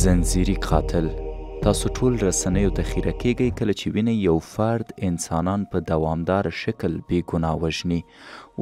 زنځیري قاتل. تاسو ټول رسنیو ته خیره کیږئ کله چې وینئ یو فرد انسانان په دوامداره شکل بې ګناه وژني.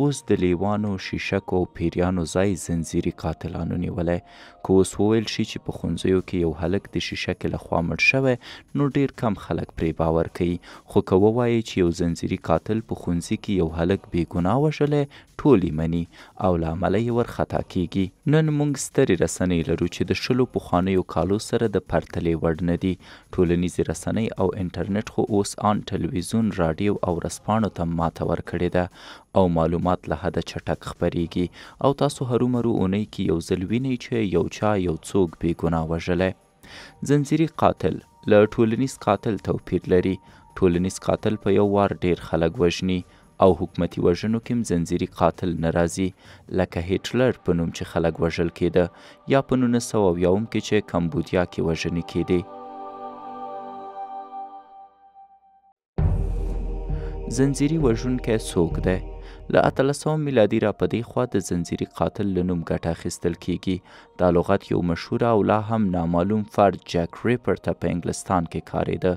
اوس د لیوانو، شیشکو او پیریانو ځای زنځیري قاتلانو نیولی. که اوس وویل شي چې په ښوونځیو کې یو هلک د شیشکې لخوا مړ شوی، نو ډېر کم خلک پرې باور کوي. خو که ووایئ چې یو زنځیري قاتل په ښوونځي کې یو هلک بې ګناه وژلی، ټول یې مني او له امله یې ورخطا کیږي. نن موږ سترې رسنۍ لرو چې د شلو پخوانیو کالو سره د پرتلې وړ نه دي. ټولنیزې رسنۍ او انټرنیټ خو اوس آن تلویزیون، راډیو او ورځپاڼو ته ماته ورکړې ده او معلومات له حده چټک خپریږي او تاسو هرومرو اونۍ کې یو ځل وینئ چې یو چا یو څوک بې ګناه وژلی. زنځیري قاتل له ټولنیز قاتل توپیر لري. ټولنیز قاتل په یو وار ډیر خلک وژني او حکومتي وژنو کې هم زنځیري قاتل نه راځي، لکه هیټلر په نوم چې خلک وژل کېده یا په 1970 کې چې کمبودیا کې وژنې کېدې. زنځیري وژونکی څوک دی؟ له 1800 میلادي را په دې خوا د زنځیري قاتل له نوم ګټه اخیستل کیږي. دا لغت یو مشهوره او لا هم نامعلوم فرد جک ریپر ته په انګلستان کې کارېده.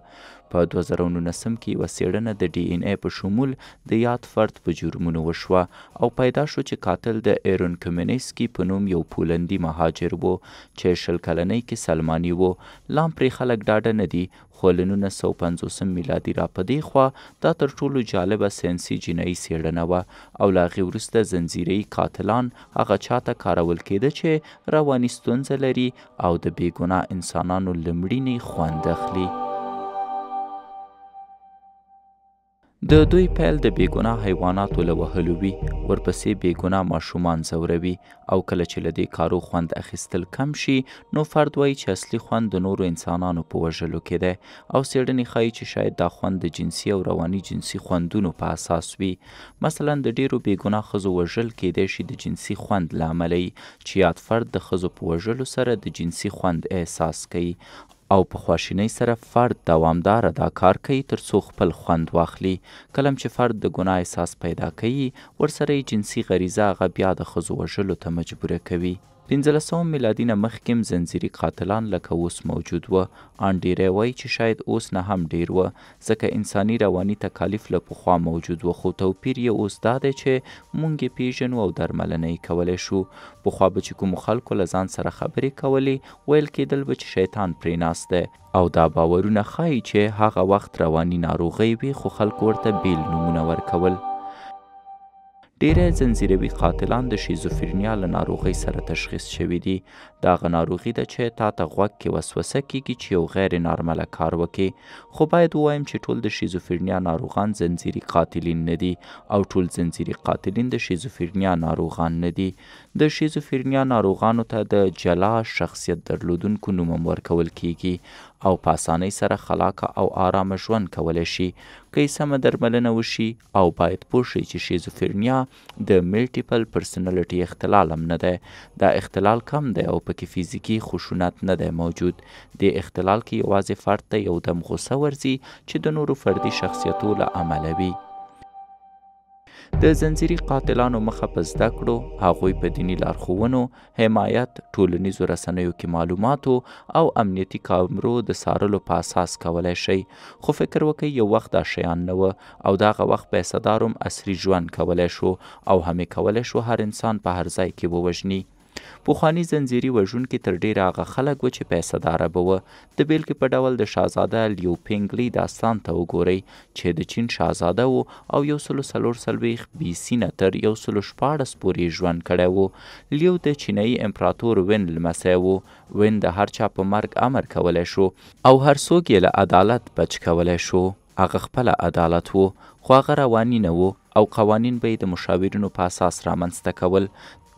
په 2019 کې یوه څېړنه د ډي ان اے په شمول د یاد فرد په جرمونو وشوه او پیدا شو چې قاتل د ایرون کومینسکي په نوم یو پولندي مهاجر و چې 20 کلنۍ کې سلماني و. لا هم پرې خلک ډاډه نه دي، خو له 1950 میلادي را په دې خوا دا تر ټولو جالبه ساینسي جنایي څېړنه وه او له هغې وروسته زنځیري قاتلان هغه چاته کارول کېده چې رواني ستونزه لري او د بې ګناه انسانانو له مړینې خوند اخلي. د دوی پیل د بې ګناه حیواناتو له وهلو وي، ورپسې بې ګناه ماشومان ځوروي او کله چې له دې کارو خوند اخیستل کم شي، نو فرد وایي چې اصلي خوند د نورو انسانانو په وژلو کې دی او څېړنې ښایي چې شاید دا خوند د جنسي او رواني جنسي خوندونو په اساس وي. مثلا د ډیرو بې ګناه ښځو وژل کیدی شي د جنسي خوند له امله وي چې یاد فرد د ښځو په وژلو سره د جنسي خوند احساس کوي او په خواشینۍ سره فرد دوامداره دا کار کوي تر څو خپل خوند واخلي. کله چې فرد د ګناه احساس پیدا کوي، ورسره یې جنسي غریزه هغه بیا د ښځو وژلو ته مجبوره کوي. 1500 میلادي نه مخکې هم زنځیري قاتلان لکه اوس موجود وه. ان ډیری وایي چې شاید اوس نه هم ډیر وه، ځکه انساني رواني تکالیف له پخوا موجود وه، خو توپیر یې اوس دا دی چې موږ یې پیژنو او درملنه یې کولی شو. پخوا به چې کومو خلکو له ځان سره خبرې کولې، ویل کېدل به چې شیطان پرې ناست دی او دا باورونه ښایي چې هغه وخت رواني ناروغۍ وي، خو خلکو ورته بیل نومونه ورکول. ډیری زنځیروي قاتلان د شیزوفرنیا له ناروغۍ سره تشخیص شوي دي. دا هغه ناروغي ده چې تا ته غوږ کې وسوسه کیږي چې یو غیر نارمله کار وکړي. خو باید ووایم چې ټول د شیزوفرنیا ناروغان زنځیري قاتلین نه دي او ټول زنځیري قاتلین د شیزوفرنیا ناروغان نه دي. د شیزوفرنیا ناروغانو ته د جلا شخصیت درلودونکو نوم هم ورکول کیږي او په اسانۍ سره خلاقه او آرامه ژوند کولی شي که یې سمه درملنه وشي. او باید پوه شئ چې شیزوفرنیا د ملټیپل پرسنالټي اختلال هم نه دی. دا اختلال کم دی او پکې فیزیکي خشونت نه دی موجود. دې اختلال کې یوازې فرد ته یو دم غوسه ورځي چې د نورو فردي شخصیتو له امله وي. د زنځیري قاتلانو مخه په زده کړو، هغوی په دیني لارښوونو، حمایت، ټولنیزو رسنیو کې معلوماتو او امنیتي کامرو د څارلو په اساس کولی شئ. خو فکر وکئ یو وخت دا شیان نه وه او د هغه وخت پیسه‌دارو هم عصري ژوند کولی شو او همې کولی شو هر انسان په هر ځای کې ووژني. پخواني زنځیري وژونکي تر ډیره هغه خلک و چې پیسه داره به وه. د بیلګې په ډول د شهزاده لیو پینګلی داستان ته وګورئ چې د چین شهزاده و او 144 BC نه تر 114 پورې ژوند کړی و. لیو د چینایي امپراتور وین لمسی و. وین د هر چا په مرګ امر کولی شو او هر څوک یې له عدالت بچ کولی شو. هغه خپله عدالت و، خو هغه رواني نه و او قوانین به یې د مشاورینو په اساس رامنځته کول.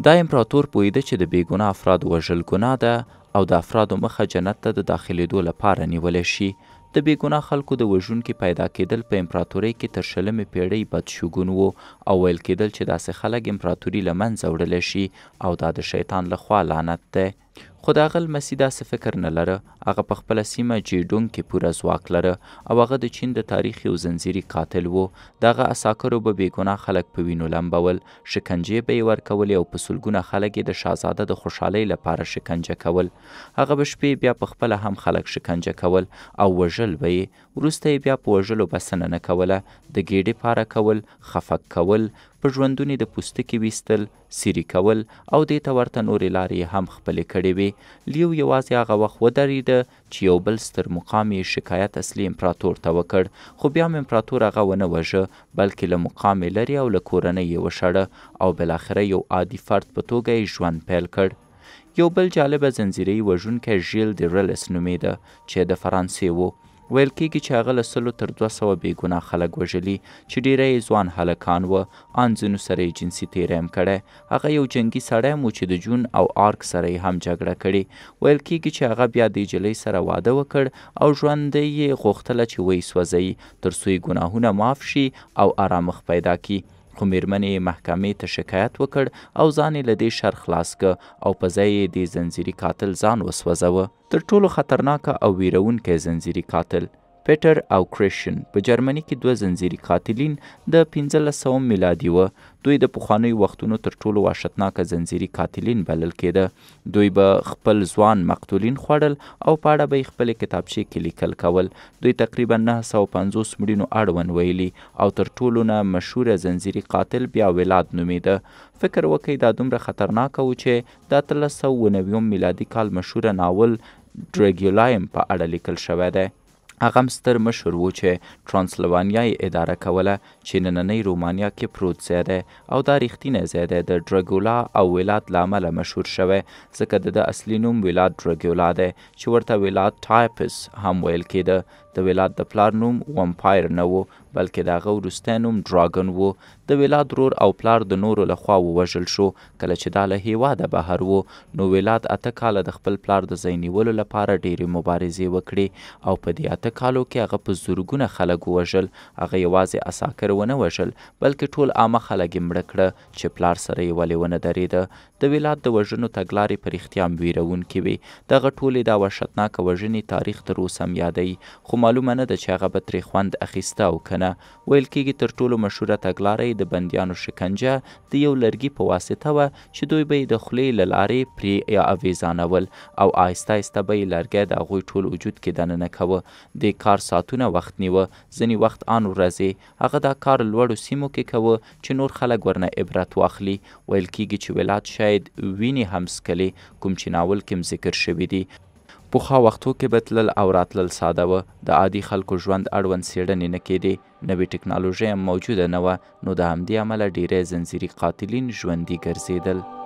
دا امپراتور پوهیده چې د بې ګناه افرادو وژل ګناه ده او د افرادو مخه جنت ته د داخلېدو لپاره نیولی شي. د بې ګناه خلکو د وژونکي پیدا کېدل په امپراتورۍ کې تر 20مې پیړۍ بدشګون و او ویل کېدل چې داسې خلک امپراتوري له منځه وړلی شي او دا د شیطان لخوا لعنت دی. خو د هغه لمسي داسې فکر نه لره. هغه په خپله سیمه جیډونګ کې پوره ځواک لره او هغه د چین د تاریخ یو زنځیري قاتل و. د هغه عساکرو به بېګناه خلک په وینو لمبول، شکنجې به یې ورکولې او په سلګونه خلک یې د شهزاده د خوشحالۍ لپاره شکنجه کول. هغه به شپې بیا په خپله هم خلک شکنجه کول او وژل به یې. وروسته یې بیا په وژلو بسنه نه کوله. د ګېډې پاره کول، خفک کول، په ژوندون د پوستکي ویستل، سیري کول او دې ته ورته نورې لارې هم خپلې کړې وې. لیو یوازې هغه وخت ودرېده چې یو بل ستر مقام یې شکایت اصلي امپراتور ته وکړ، خو بیا هم امپراتور هغه ونه وژه، بلکې له مقام یې لرې او له کورنۍ یې وشړه او بالاخره یو عادي فرد په توګه یې ژوند پیل کړ. یو بل جالبه زنځیري وژونکی ژیل د رلس نومېده چې د فرانسې و. ویل کېږي چې هغه له 100 تر 200 بېګناه خلک وژلي چې ډېری یې ځوان هلکان وه. ان ځینو سره یې جنسي تېری هم کړی. هغه یو جنګي سړی و چې د جون او آرک سره یې هم جګړه کړې. ویل کېږي چې هغه بیا د نجلۍ سره واده وکړ او ژوندۍ یې غوښتله چې ویې سوځوي تر څو یې ګناهونه معاف شي او ارامښت پیدا کړي. خو مېرمنې یې محکمې ته شکایت وکړ او ځان یې له دې شر خلاص که او په ځای یې د زنځیري قاتل ځان وسوځوه. تر ټولو خطرناکه او ویرونکی زنځیري قاتل پیټر او کریشن په جرمني کې 2 زنځیري قاتلین د 1500 میلادي وه. دوی د پخوانیو وختونو تر ټولو وحشتناکه زنځیري قاتلین بلل کېده. دوی به خپل ځوان مقتولین خوړل او په اړه به یې خپلې کتابچې کې لیکل کول. دوی تقریبا 950 مړینو اړوند ویلي او تر ټولو نه مشهوره زنځیري قاتل بیا ولاد نومېده. فکر وکئ دا دومره خطرناکه و چې د 1890 میلادي کال مشهوره ناول ډریګولایم په اړه لیکل شوی دی. هغه هم ستر مشر و چې ټرانسلوانیا یې اداره کوله چې نننۍ رومانیا کې پروت ځای دی او دا رښتینی ځای دی. د ډریګولا او ولاد له امله مشهور شوی ځکه د اصلي نوم ولاد ډریګولا دی چې ورته ولاد ټایپس هم ویل کېده. د ولاد د پلار نوم ومپایر نه و بلکې د هغه وروستی نوم ډراګن و. د ولاد رور او پلار د نورو لخوا ووژل شو کله چې دا له هېواده بهر و. نو ولاد 8 کاله د خپل پلار د ځای نیولو لپاره ډېرې مبارزې وکړې او په دې 8 کالو کې هغه په زرګونه خلک ووژل. هغه یوازې عساکر ونه وژل بلکې ټول عامه خلک یې مړه کړه چې پلار سره یې ولې ونه درېده. د ولاد د وژنو تګلارې په رښتیا هم ویرونکې وې. دغه ټولې دا وحشتناکه وژنې تاریخ تر اوسه هم یادوي، خو معلومه نه ده چې هغه به ترې خوند اخیسته او که نه. ویل کېږي تر ټولو مشهوره تګلاره یې د بندیانو شکنجه د یو لرګي په واسطه وه چې دوی به یې د خولې له لارې پرې یا اویزانول او آهسته آهسته به یې لرګی د هغوی ټول وجود کې دننه کوه. دې کار ساعتونه وخت نیوه، ځینې وخت ان ورځې. هغه دا کار لوړو سیمو کې کوه چې نور خلک ورنه عبرت واخلي. ویل کېږي چې ولاد شاید وینې هم څکلې، کوم چې ناول کې هم ذکر شوي دي. پخوا وختو کې به تلل او راتلل ساده وه. د عادي خلکو ژوند اړوند څېړنې نه کېدې، نوې ټکنالوژي هم موجوده نه وه، نو د همدې امله ډېری زنځیري قاتلین ژوندي ګرځېدل.